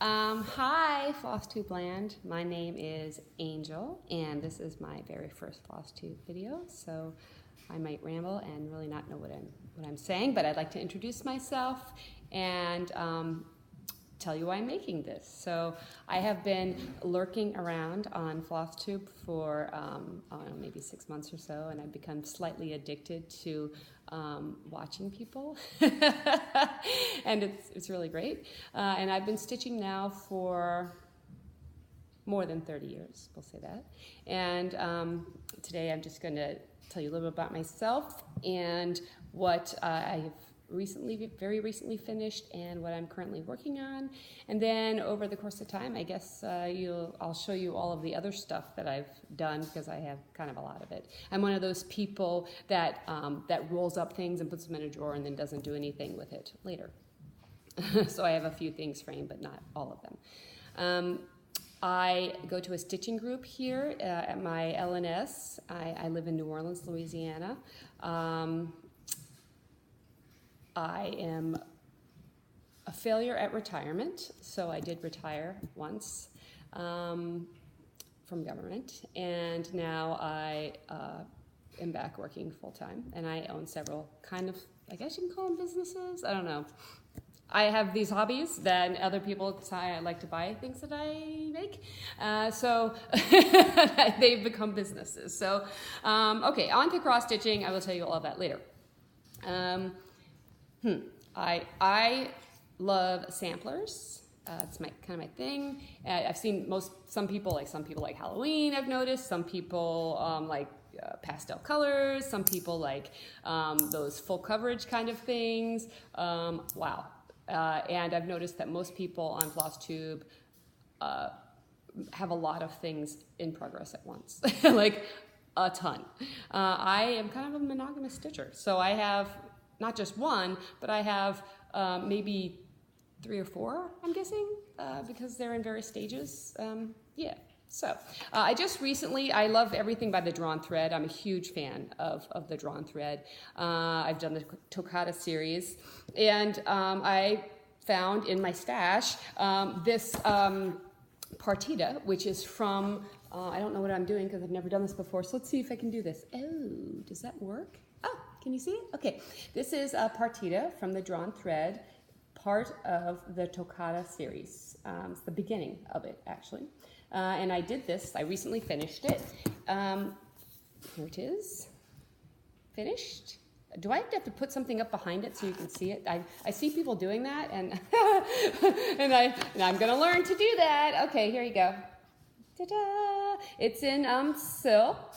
Hi, Flosstube land. My name is Angel, and this is my very first Flosstube video, so I might ramble and really not know what I'm saying, but I'd like to introduce myself and tell you why I'm making this. So I have been lurking around on Flosstube for I don't know, maybe 6 months or so, and I've become slightly addicted to watching people, and it's really great. And I've been stitching now for more than 30 years, we'll say that. And today I'm just going to tell you a little bit about myself and what I've very recently finished and what I'm currently working on. And then over the course of time, I guess I'll show you all of the other stuff that I've done, because I have kind of a lot of it. I'm one of those people that rolls up things and puts them in a drawer and then doesn't do anything with it later. So I have a few things framed, but not all of them. I go to a stitching group here at my LNS. I live in New Orleans, Louisiana. I am a failure at retirement, so I did retire once from government, and now I am back working full-time, and I own several kind of, I guess you can call them businesses, I don't know. I have these hobbies that other people say I like to buy things that I make, so they've become businesses. So, okay, on to cross-stitching. I will tell you all of that later. I love samplers. It's kind of my thing. I've seen some people like Halloween, I've noticed. Some people like pastel colors. Some people like those full coverage kind of things. Wow. And I've noticed that most people on Flosstube have a lot of things in progress at once, like a ton. I am kind of a monogamous stitcher, so I have not just one, but I have maybe 3 or 4, I'm guessing, because they're in various stages. Yeah. So I just recently, I love everything by the Drawn Thread. I'm a huge fan of the Drawn Thread. I've done the Toccata series, and I found in my stash this partita, which is from, I don't know what I'm doing because I've never done this before, so let's see if I can do this. Oh, does that work? Oh, can you see it? Okay, this is a partita from the Drawn Thread, part of the Toccata series. It's the beginning of it, actually. And I did this, I recently finished it. Here it is, finished. Do I have to put something up behind it so you can see it? I see people doing that, and and I'm gonna learn to do that. Okay, here you go. Ta-da! It's in silk.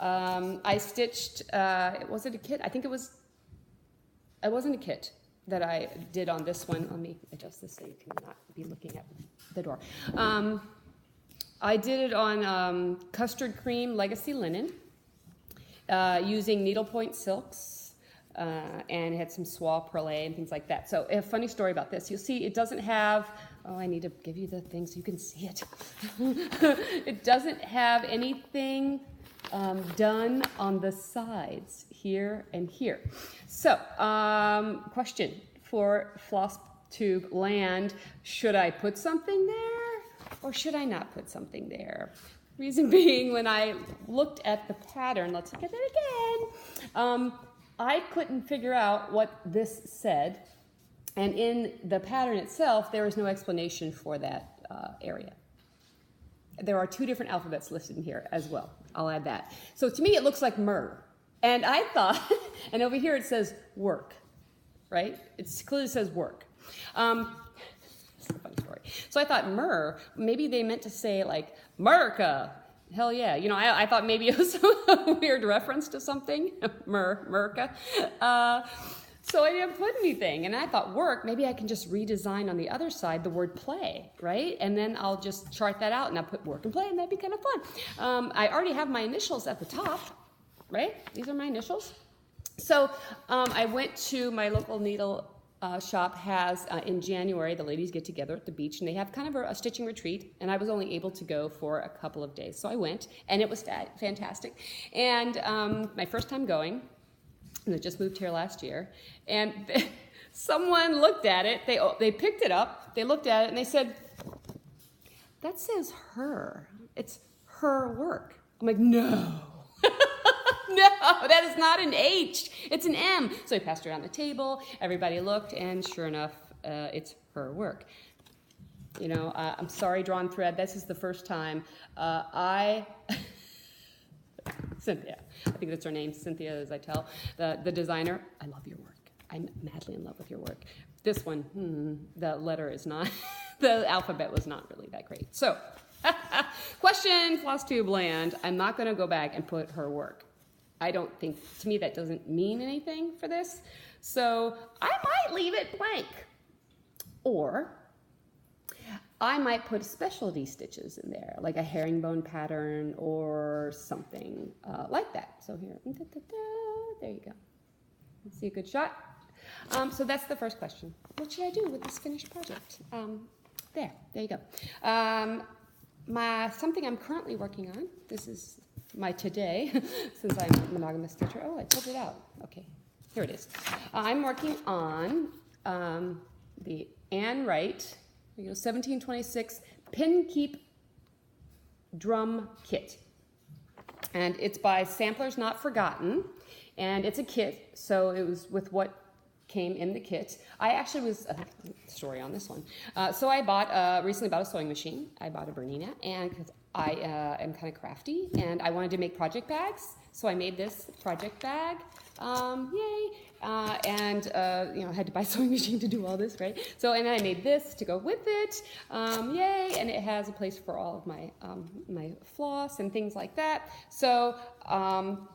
I stitched, was it a kit? I think it wasn't a kit that I did on this one. Let me adjust this so you cannot be looking at the door. I did it on custard cream legacy linen using needlepoint silks, and it had some soie perlée and things like that. So a funny story about this. You'll see it doesn't have, oh, I need to give you the thing so you can see it. It doesn't have anything done on the sides here and here. So, question for Flosstube land: should I put something there or should I not put something there? Reason being, when I looked at the pattern, let's look at it again, I couldn't figure out what this said, and in the pattern itself there was no explanation for that area. There are 2 different alphabets listed in here as well. I'll add that. So to me, it looks like myrrh. And I thought, and over here it says work, right? It clearly says work. It's a funny story. So I thought myrrh, maybe they meant to say like, Murka. Hell yeah. You know, I thought maybe it was a weird reference to something. Murka. So I didn't put anything, and I thought work, maybe I can just redesign on the other side the word play, right? And then I'll just chart that out and I'll put work and play, and that'd be kind of fun. I already have my initials at the top, right? These are my initials. So I went to my local needle shop has, in January, the ladies get together at the beach, and they have kind of a stitching retreat, and I was only able to go for a couple of days. So I went, and it was fantastic. And my first time going, and I just moved here last year, and someone looked at it, they picked it up, they looked at it, and they said, that says her. It's her work. I'm like, no. No, that is not an H. It's an M. So I passed it around the table. Everybody looked, and sure enough, it's her work. You know, I'm sorry, Drawn Thread. This is the first time Cynthia, I think that's her name, Cynthia, as I tell, the designer. I love your work. I'm madly in love with your work. This one, the letter is not, the alphabet was not really that great. So, question, Flosstube land. I'm not going to go back and put her work. I don't think, to me, that doesn't mean anything for this. So I might leave it blank. Or I might put specialty stitches in there, like a herringbone pattern or something like that. So here, there you go. Let's see a good shot. So that's the first question. What should I do with this finished project? There you go. Something I'm currently working on, this is my today, since I'm a monogamous stitcher. Oh, I pulled it out. Okay, here it is. I'm working on the Anne Wright 1726 Pin Keep Drum Kit. And it's by Samplers Not Forgotten. And it's a kit, so it was with what came in the kit. I actually was, story on this one. So I recently bought a sewing machine. I bought a Bernina, and because I am kind of crafty, and I wanted to make project bags. So I made this project bag, yay. And you know, I had to buy a sewing machine to do all this, right? So, and then I made this to go with it, yay. And it has a place for all of my, my floss and things like that. So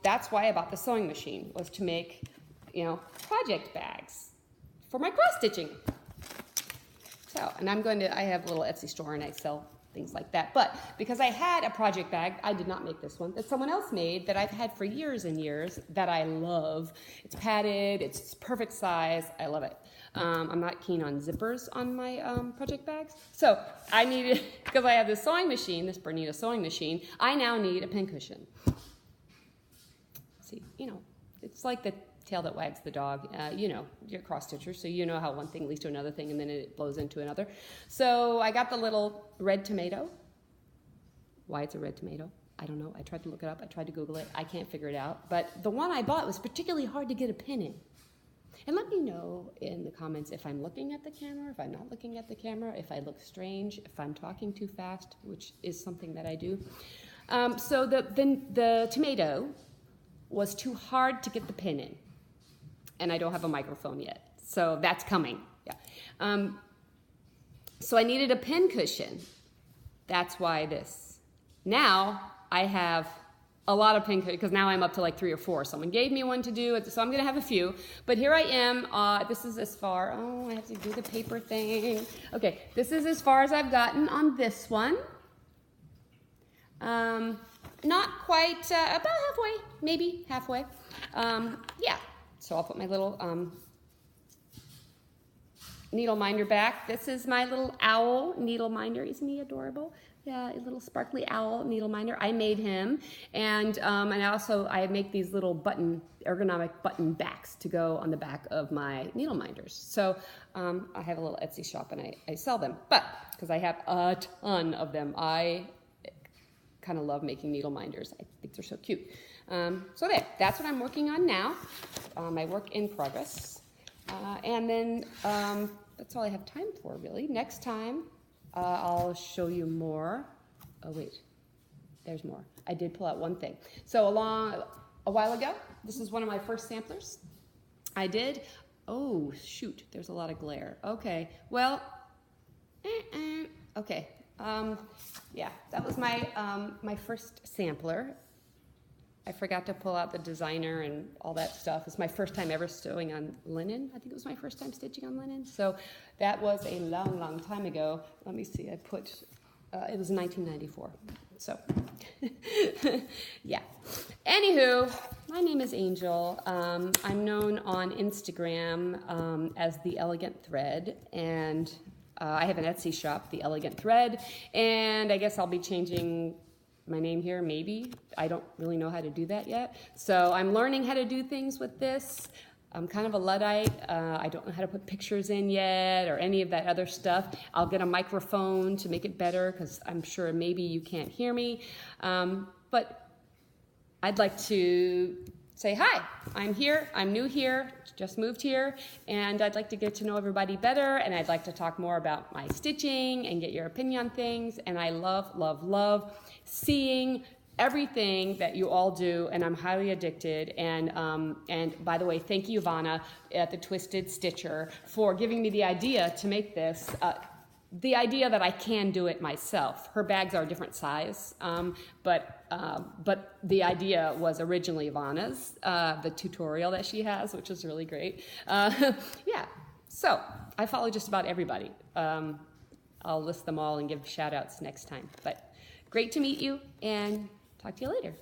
that's why I bought the sewing machine, was to make, you know, project bags for my cross stitching. So, and I have a little Etsy store and I sell things like that. But because I had a project bag, I did not make this one, that someone else made, that I've had for years and years, that I love. It's padded, it's perfect size, I love it. I'm not keen on zippers on my project bags. So I needed, because I have this sewing machine, this Bernina sewing machine, I now need a pincushion. See, you know, it's like the tail that wags the dog. You know, you're a cross stitcher, so you know how one thing leads to another thing and then it blows into another. So I got the little red tomato. Why it's a red tomato, I don't know. I tried to look it up. I tried to Google it. I can't figure it out. But the one I bought was particularly hard to get a pin in. And let me know in the comments if I'm looking at the camera, if I'm not looking at the camera, if I look strange, if I'm talking too fast, which is something that I do. So the tomato was too hard to get the pin in. And I don't have a microphone yet, so that's coming. Yeah. So I needed a pin cushion. That's why this. Now I have a lot of pin cushions, because now I'm up to like 3 or 4. Someone gave me one to do, so I'm going to have a few. But here I am. This is as far. Oh, I have to do the paper thing. Okay, this is as far as I've gotten on this one. Not quite, about halfway, maybe halfway. Yeah. So I'll put my little needle minder back. This is my little owl needle minder. Isn't he adorable? Yeah, a little sparkly owl needle minder. I made him. And I make these little ergonomic button backs to go on the back of my needle minders. So I have a little Etsy shop and I sell them. But because I have a ton of them, I kind of love making needle minders. I think they're so cute. So that's what I'm working on now, my work in progress. And then that's all I have time for, really. Next time, I'll show you more. Oh, wait, there's more. I did pull out one thing. So a while ago, this is one of my first samplers. I did, oh, shoot, there's a lot of glare. Okay, well, okay. Yeah, that was my, my first sampler. I forgot to pull out the designer and all that stuff. It's my first time ever sewing on linen. I think it was my first time stitching on linen. So that was a long, long time ago. Let me see, it was 1994. So, yeah. Anywho, my name is Angel. I'm known on Instagram as The Elegant Thread, and I have an Etsy shop, The Elegant Thread, and I guess I'll be changing my name here, maybe. I don't really know how to do that yet. So I'm learning how to do things with this. I'm kind of a Luddite. I don't know how to put pictures in yet or any of that other stuff. I'll get a microphone to make it better because I'm sure maybe you can't hear me. But I'd like to say, hi, I'm here, I'm new here, just moved here, and I'd like to get to know everybody better, and I'd like to talk more about my stitching and get your opinion on things, and I love, love, love seeing everything that you all do, and I'm highly addicted, and by the way, thank you, Ivana, at the Twisted Stitcher, for giving me the idea to make this. The idea that I can do it myself. Her bags are a different size, but the idea was originally Ivana's, the tutorial that she has, which is really great. Yeah, so I follow just about everybody. I'll list them all and give shout outs next time. But great to meet you, and talk to you later.